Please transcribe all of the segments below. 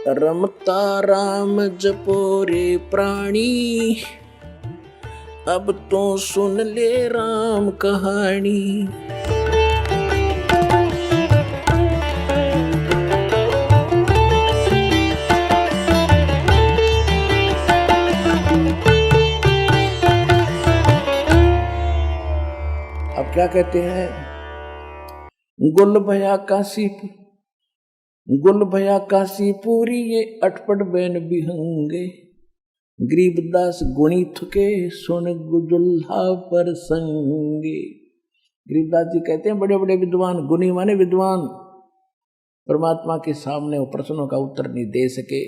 रमता राम जपो रे प्राणी, अब तो सुन ले राम कहानी। अब क्या कहते हैं, गुल भया काशीपुर, गुल भया काशीपुरी ये अटपट बैन बिहंगे, गरीबदास गुणी थुके सुन गुजुल्हा पर संगे। गरीबदास जी कहते हैं बड़े बड़े विद्वान, गुणी माने विद्वान, परमात्मा के सामने वो प्रश्नों का उत्तर नहीं दे सके।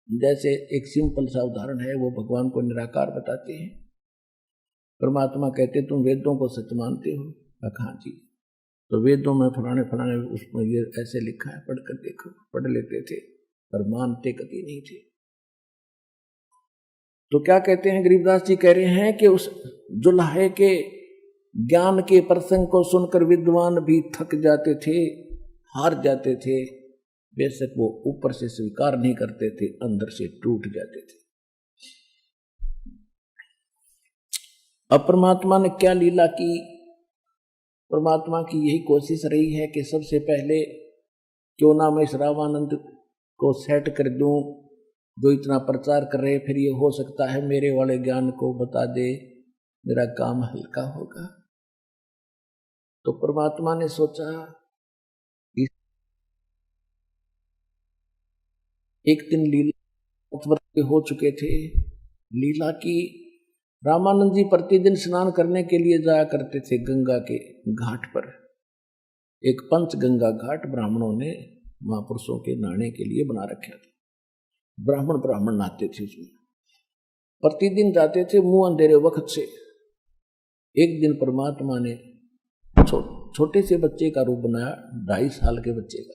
जैसे एक सिंपल सा उदाहरण है, वो भगवान को निराकार बताते हैं। परमात्मा कहते तुम वेदों को सच मानते हो? हाँ जी। तो वेदों में फलाने फलाने उसमें ये ऐसे लिखा है, पढ़ कर देखो। पढ़ लेते थे पर मानते कभी नहीं थे। तो क्या कहते हैं, गरीबदास जी कह रहे हैं कि उस जुल्हे के ज्ञान के प्रसंग को सुनकर विद्वान भी थक जाते थे, हार जाते थे। बेशक वो ऊपर से स्वीकार नहीं करते थे, अंदर से टूट जाते थे। अब परमात्मा ने क्या लीला की? परमात्मा की यही कोशिश रही है कि सबसे पहले क्यों ना मैं इस रामानंद को सेट कर दूं, जो इतना प्रचार कर रहे, फिर ये हो सकता है मेरे वाले ज्ञान को बता दे, मेरा काम हल्का होगा। तो परमात्मा ने सोचा, एक दिन लीला हो चुके थे। लीला की रामानंद जी प्रतिदिन स्नान करने के लिए जाया करते थे गंगा के घाट पर। एक पंच गंगा घाट ब्राह्मणों ने महापुरुषों के नहाने के लिए बना रखा था। ब्राह्मण नहाते थे उसमें, प्रतिदिन जाते थे मुंह अंधेरे वक्त से। एक दिन परमात्मा ने छोटे से बच्चे का रूप बनाया, 2.5 साल के बच्चे का,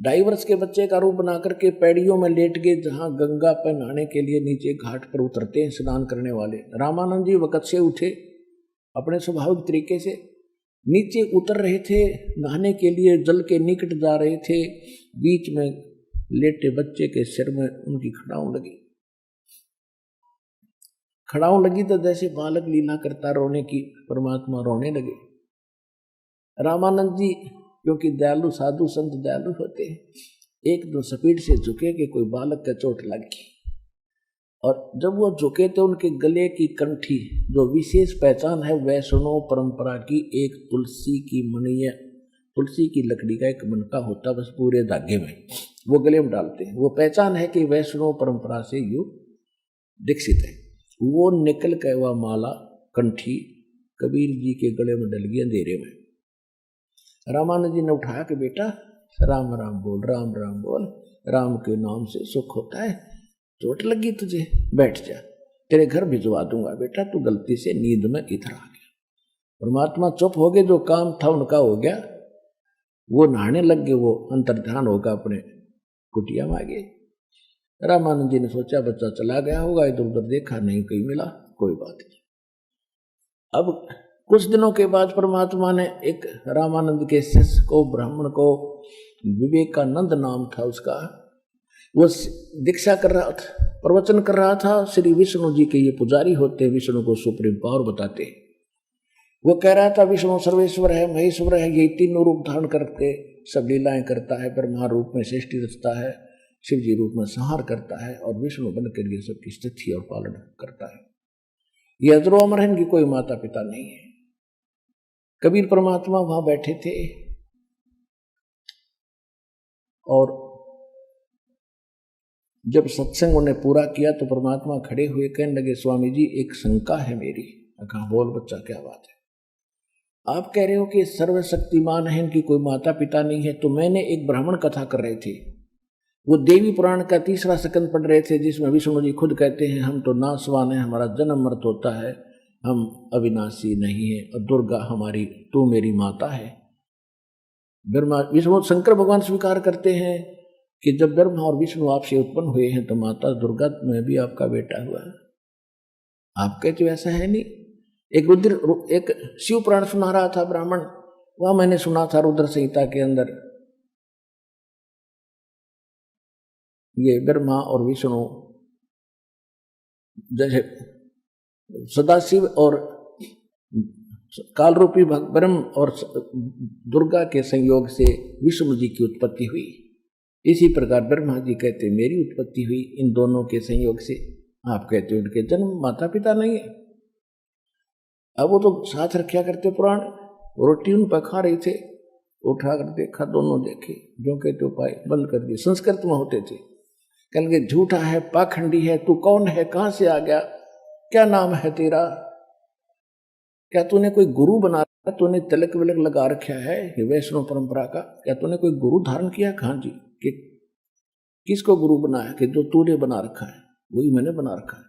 2.5 वर्ष के बच्चे का रूप बना करके पैड़ियों में लेट गए, जहां गंगा पर नहाने के लिए नीचे घाट पर उतरते हैं स्नान करने वाले। रामानंद जी वक्त से उठे, अपने स्वाभाविक तरीके से नीचे उतर रहे थे, नहाने के लिए जल के निकट जा रहे थे। बीच में लेटे बच्चे के सिर में उनकी खड़ाऊ लगी तो जैसे बालक लीला करता रोने की, परमात्मा रोने लगे। रामानंद जी क्योंकि दयालु साधु संत दयालु होते हैं, एक दो स्पीड से झुके कि कोई बालक का चोट लग गई। और जब वो झुके तो उनके गले की कंठी, जो विशेष पहचान है वैष्णव परंपरा की, एक तुलसी की मणि, तुलसी की लकड़ी का एक मनका होता बस पूरे धागे में, वो गले में डालते हैं। वो पहचान है कि वैष्णव परंपरा से यू दीक्षित है। वो निकल के वह माला कंठी कबीर जी के गले में डल गई अंधेरे में। रामानंद जी ने उठाया कि बेटा राम राम बोल, राम राम बोल, राम के नाम से सुख होता है। चोट लगी तुझे, बैठ जा, तेरे घर भिजवा दूंगा बेटा, तू गलती से नींद में इधर आ गया। परमात्मा चुप हो गए, जो काम था उनका हो गया। वो नहाने लग गए, वो अंतर्ध्यान होगा अपने कुटिया में आ गए। रामानंद जी ने सोचा बच्चा चला गया होगा, इधर उधर देखा नहीं, कहीं मिला, कोई बात नहीं। अब कुछ दिनों के बाद परमात्मा ने एक रामानंद के शिष्य को, ब्राह्मण को, विवेकानंद नाम था उसका, वो दीक्षा कर रहा था, प्रवचन कर रहा था। श्री विष्णु जी के ये पुजारी होते, विष्णु को सुप्रीम पावर बताते। वो कह रहा था विष्णु सर्वेश्वर है, महेश्वर है, ये तीनों रूप धारण करके सब लीलाएं करता है। ब्रह्मा रूप में सृष्टि रचता है, शिव जी रूप में संहार करता है, और विष्णु बनकर ये सबकी स्थिति और पालन करता है। ये अजरो अमर है, इनकी कोई माता पिता नहीं है। कबीर परमात्मा वहां बैठे थे और जब सत्संग उन्हें पूरा किया तो परमात्मा खड़े हुए कहने लगे, स्वामी जी एक शंका है मेरी। कहा बोल बच्चा, क्या बात है? आप कह रहे हो कि सर्वशक्तिमान है, इनकी कोई माता पिता नहीं है। तो मैंने एक ब्राह्मण कथा कर रहे थे, वो देवी पुराण का 3रा स्कंद पढ़ रहे थे, जिसमें विष्णु जी खुद कहते हैं हम तो नासवान है, हमारा जन्म मृत होता है, हम अविनाशी नहीं है, और दुर्गा हमारी, तू मेरी माता है। ब्रह्मा विष्णु शंकर भगवान स्वीकार करते हैं कि जब ब्रह्मा और विष्णु आपसे उत्पन्न हुए हैं तो माता दुर्गा में भी आपका बेटा हुआ है। आप कहते हो ऐसा है नहीं। एक शिव पुराण सुना रहा था ब्राह्मण, वह मैंने सुना था रुद्र संहिता के अंदर ये ब्रह्मा और विष्णु जैसे सदाशिव और काल रूपी ब्रह्म और दुर्गा के संयोग से विष्णु जी की उत्पत्ति हुई, इसी प्रकार ब्रह्मा जी कहते मेरी उत्पत्ति हुई इन दोनों के संयोग से। आप कहते हो उनके जन्म माता पिता नहीं है। अब वो तो साथ रखा करते पुराण, रोटी उन पर खा रहे थे, उठा कर देखा, दोनों देखे, जो कहते उपाय बंद कर दिए। संस्कृत में होते थे, कहेंगे झूठा है, पाखंडी है, तू कौन है, कहां से आ गया, क्या नाम है तेरा, क्या तूने कोई गुरु बना रखा, तूने तिलक विलक लगा रखा है वैष्णव परंपरा का, क्या तूने कोई गुरु धारण किया? कहां जी, कि किसको गुरु बनाया? कि जो तूने बना रखा है वही मैंने बना रखा है।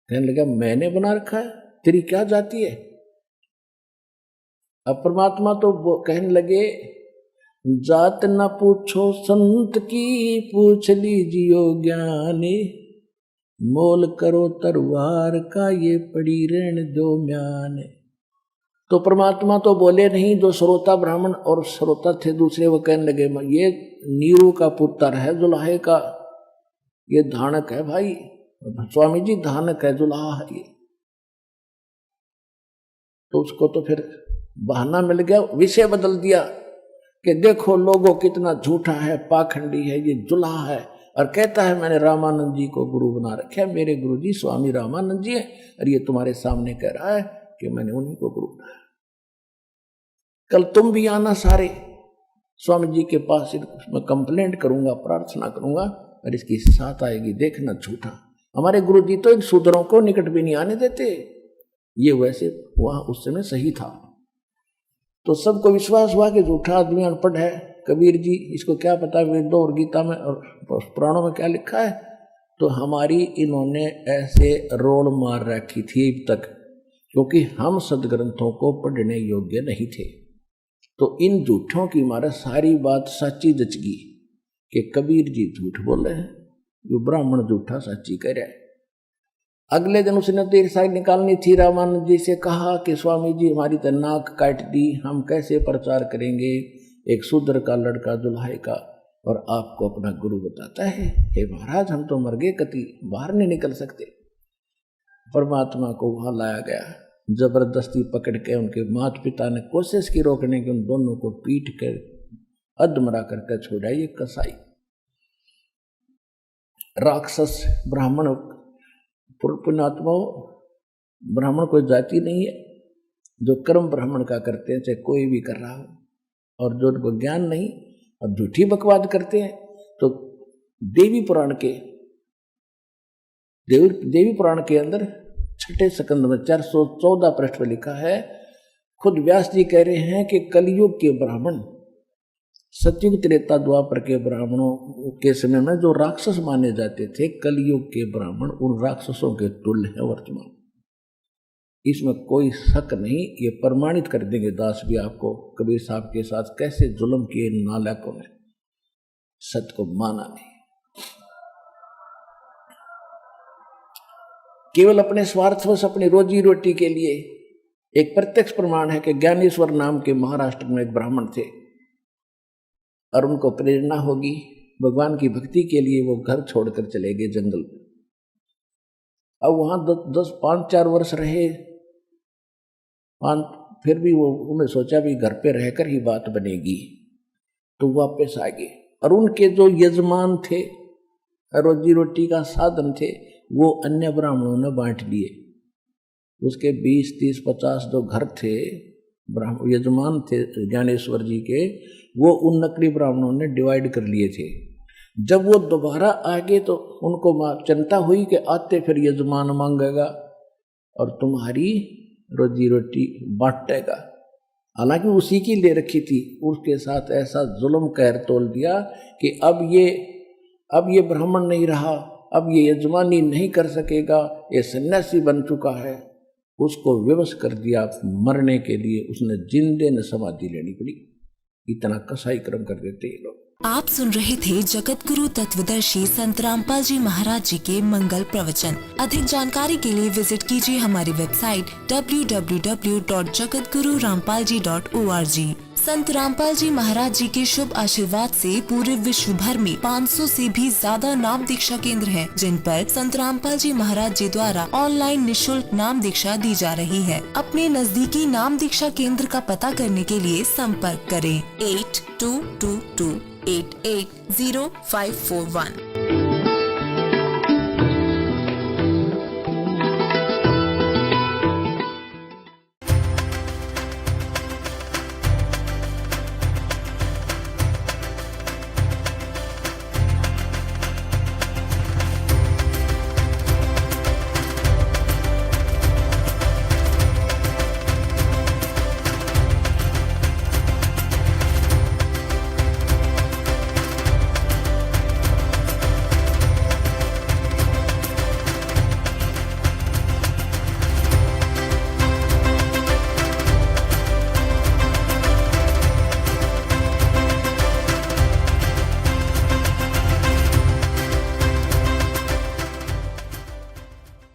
कहने लगा मैंने बना रखा है, तेरी क्या जाति है? अब परमात्मा तो वो कहने लगे जात न पूछो संत की, पूछ लीजियो ज्ञानी, मोल करो तरवार का, ये पड़ी ऋण दो म्याने। तो परमात्मा तो बोले नहीं, जो श्रोता ब्राह्मण और श्रोता थे दूसरे वो कहने लगे ये नीरू का पुत्र है, जुलाहे का, ये धानक है भाई, स्वामी जी धानक है, जुलाहा है ये। तो उसको तो फिर बहाना मिल गया, विषय बदल दिया कि देखो लोगों कितना झूठा है, पाखंडी है, ये जुलाहा है, और कहता है मैंने रामानंद जी को गुरु बना रखा है, मेरे गुरु जी स्वामी रामानंद जी है, और ये तुम्हारे सामने कह रहा है कि मैंने उन्हीं को गुरु बनाया। कल तुम भी आना सारे स्वामी जी के पास, मैं कंप्लेंट करूंगा, प्रार्थना करूंगा, और इसकी साथ आएगी, देखना झूठा। हमारे गुरु जी तो इन शूद्रों को निकट भी नहीं आने देते। ये वैसे वहां उस समय सही था, तो सबको विश्वास हुआ कि झूठा आदमी अनपढ़ है, कबीर जी इसको क्या पता वेदों और गीता में और पुराणों में क्या लिखा है। तो हमारी इन्होंने ऐसे रोल मार रखी थी अब तक, क्योंकि हम सदग्रंथों को पढ़ने योग्य नहीं थे। तो इन झूठों की मारा सारी बात सच्ची जच गई कि कबीर जी झूठ बोल रहे हैं, जो ब्राह्मण झूठा सच्ची कह रहा है। अगले दिन उसने तो ईर्ष्या निकालनी थी, रामानंद जी से कहा कि स्वामी जी हमारी तो नाक काट दी, हम कैसे प्रचार करेंगे, एक शूद्र का लड़का दुल्हाए का और आपको अपना गुरु बताता है। हे महाराज हम तो मर गए, कति बाहर नहीं निकल सकते। परमात्मा को वहां लाया गया, जबरदस्ती पकड़ के उनके माता पिता ने कोशिश की रोकने की, उन दोनों को पीट कर अधमरा करके छोड़ा। ये कसाई राक्षस ब्राह्मण पुण्यात्माओं, ब्राह्मण कोई जाति नहीं है, जो कर्म ब्राह्मण का करते हैं, चाहे कोई भी कर रहा हो, और जो उनको ज्ञान नहीं और झूठी बकवाद करते हैं। तो देवी पुराण के अंदर छठे स्कंद में 414 पृष्ठ पर लिखा है, खुद व्यास जी कह रहे हैं कि कलयुग के ब्राह्मण, सतयुग त्रेता द्वापर के ब्राह्मणों के समय में जो राक्षस माने जाते थे, कलयुग के ब्राह्मण उन राक्षसों के तुल्य है वर्तमान। इसमें कोई शक नहीं, ये प्रमाणित कर देंगे दास भी आपको, कबीर साहब के साथ कैसे जुल्म किए नालायकों ने, सत्य को माना नहीं, केवल अपने स्वार्थवश अपनी रोजी रोटी के लिए। एक प्रत्यक्ष प्रमाण है कि ज्ञानेश्वर नाम के महाराष्ट्र में एक ब्राह्मण थे, और उनको प्रेरणा होगी भगवान की भक्ति के लिए, वो घर छोड़कर चले गए जंगल में। अब वहां 5-4 वर्ष रहे, फिर भी वो उन्हें सोचा भी घर पे रहकर ही बात बनेगी, तो वापस आ गए। और उनके जो यजमान थे, रोजी रोटी का साधन थे, वो अन्य ब्राह्मणों ने बांट लिए। उसके 20, 30, 50 जो घर थे, यजमान थे ज्ञानेश्वर जी के, वो उन नकली ब्राह्मणों ने डिवाइड कर लिए थे। जब वो दोबारा आ गए तो उनको चिंता हुई कि आते फिर यजमान मांगेगा और तुम्हारी रोजी रोटी बांटेगा। हालांकि उसी की ले रखी थी, उसके साथ ऐसा जुल्म कहर तोल दिया कि अब ये ब्राह्मण नहीं रहा, अब ये यजमानी नहीं कर सकेगा, ये सन्यासी बन चुका है। उसको विवश कर दिया मरने के लिए, उसने जिंदे न समाधि लेनी पड़ी। इतना कसाई कर्म कर देते ये लोग। आप सुन रहे थे जगत गुरु तत्वदर्शी संत रामपाल जी महाराज जी के मंगल प्रवचन। अधिक जानकारी के लिए विजिट कीजिए हमारी वेबसाइट www.jagatgururampalji.org। संत रामपाल जी महाराज जी के शुभ आशीर्वाद से पूरे विश्व भर में 500 से भी ज्यादा नाम दीक्षा केंद्र हैं, जिन पर संत रामपाल जी महाराज जी द्वारा ऑनलाइन निशुल्क नाम दीक्षा दी जा रही है। अपने नजदीकी नाम दीक्षा केंद्र का पता करने के लिए संपर्क करें 8222880541।